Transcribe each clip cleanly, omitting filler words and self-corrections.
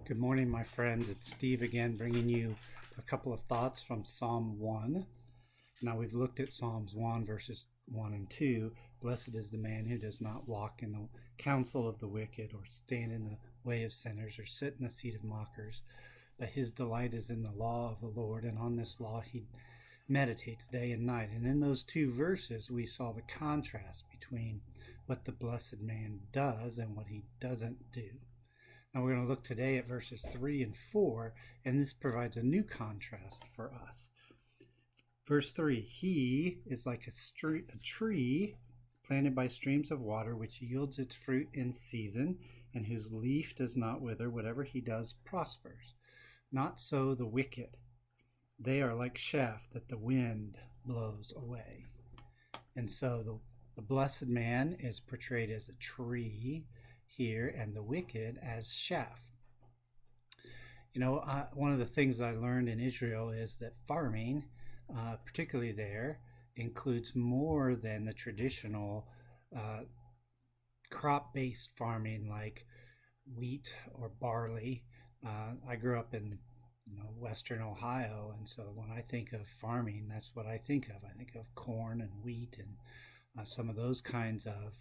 Good morning, my friends. It's Steve again, bringing you a couple of thoughts from Psalm 1. Now, we've looked at Psalms 1, verses 1 and 2. Blessed is the man who does not walk in the counsel of the wicked, or stand in the way of sinners, or sit in the seat of mockers. But his delight is in the law of the Lord, and on this law he meditates day and night. And in those two verses, we saw the contrast between what the blessed man does and what he doesn't do. Now we're going to look today at verses 3 and 4, and this provides a new contrast for us. Verse 3, he is like a tree planted by streams of water, which yields its fruit in season, and whose leaf does not wither. Whatever he does prospers. Not so the wicked. They are like chaff that the wind blows away. And so the blessed man is portrayed as a tree here, and the wicked as chaff. One of the things I learned in Israel is that farming, particularly there, includes more than the traditional crop-based farming like wheat or barley. I grew up in Western Ohio, and so when I think of farming, that's what I think of. I think of corn and wheat and some of those kinds of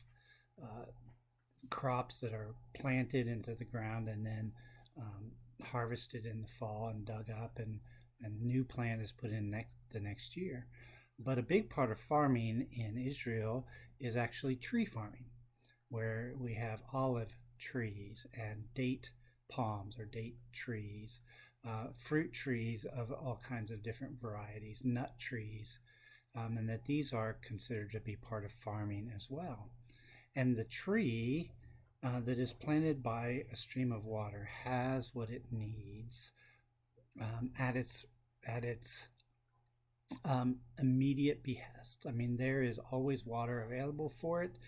crops that are planted into the ground and then harvested in the fall and dug up, and new plant is put in the next year. But a big part of farming in Israel is actually tree farming, where we have olive trees and date palms or date trees, fruit trees of all kinds of different varieties, nut trees, and that these are considered to be part of farming as well. And the tree that is planted by a stream of water has what it needs at its immediate behest. I mean, there is always water available for it,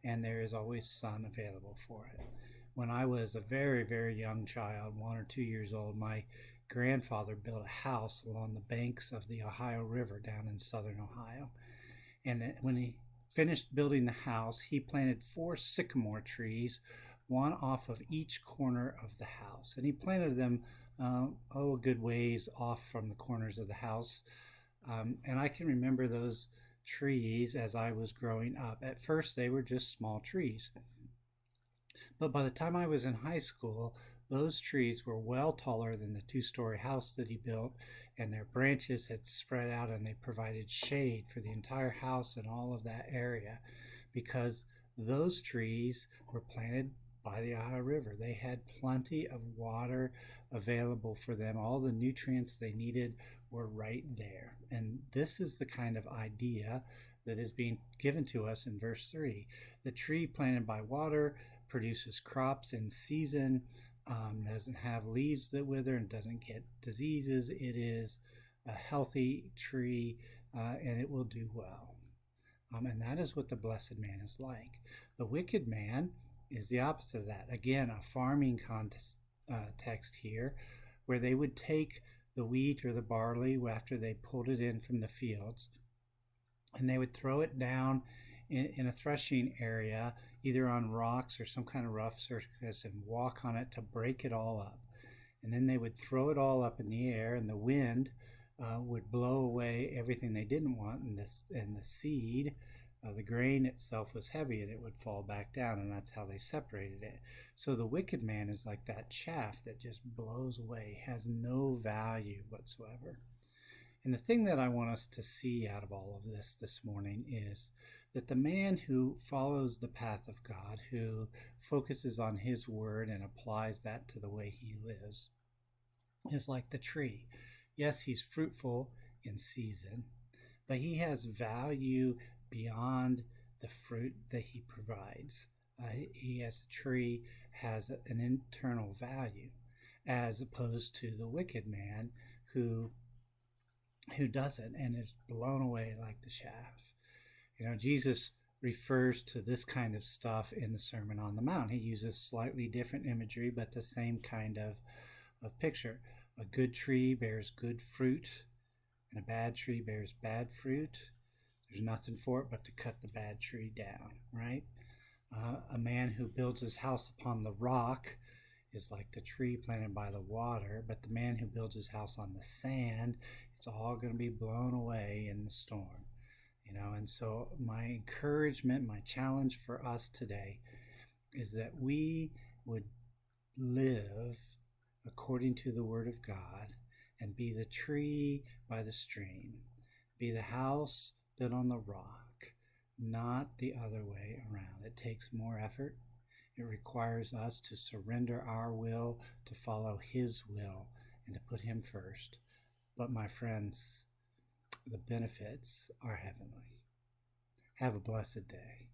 and there is always sun available for it. When I was a very, very young child, 1 or 2 years old, my grandfather built a house along the banks of the Ohio River down in southern Ohio. And when he finished building the house, he planted 4 sycamore trees, one off of each corner of the house. And he planted them, a good ways off from the corners of the house. And I can remember those trees as I was growing up. At first, they were just small trees. But by the time I was in high school, those trees were well taller than the 2-story house that he built, and their branches had spread out, and they provided shade for the entire house and all of that area, because those trees were planted by the Ohio River. They had plenty of water available for them. All the nutrients they needed were right there. And this is the kind of idea that is being given to us in verse 3. The tree planted by water produces crops in season, doesn't have leaves that wither, and doesn't get diseases. It is a healthy tree, and it will do well. And that is what the blessed man is like. The wicked man is the opposite of that. Again, a farming text here, where they would take the wheat or the barley after they pulled it in from the fields, and they would throw it down in a threshing area, either on rocks or some kind of rough surface, and walk on it to break it all up. And then they would throw it all up in the air, and the wind would blow away everything they didn't want, and the seed, the grain itself was heavy, and it would fall back down, and that's how they separated it. So the wicked man is like that chaff that just blows away, has no value whatsoever. And the thing that I want us to see out of all of this morning is that the man who follows the path of God, who focuses on his word and applies that to the way he lives, is like the tree. Yes, he's fruitful in season, but he has value beyond the fruit that he provides. He, as a tree, has an internal value, as opposed to the wicked man who doesn't and is blown away like the chaff. Jesus refers to this kind of stuff in the Sermon on the Mount. He uses slightly different imagery, but the same kind of picture. A good tree bears good fruit, and a bad tree bears bad fruit. There's nothing for it but to cut the bad tree down, right? A man who builds his house upon the rock is like the tree planted by the water, but the man who builds his house on the sand, it's all going to be blown away in the storm. And so my encouragement, my challenge for us today is that we would live according to the Word of God and be the tree by the stream, be the house built on the rock, not the other way around. It takes more effort. It requires us to surrender our will to follow His will and to put Him first. But my friends, the benefits are heavenly. Have a blessed day.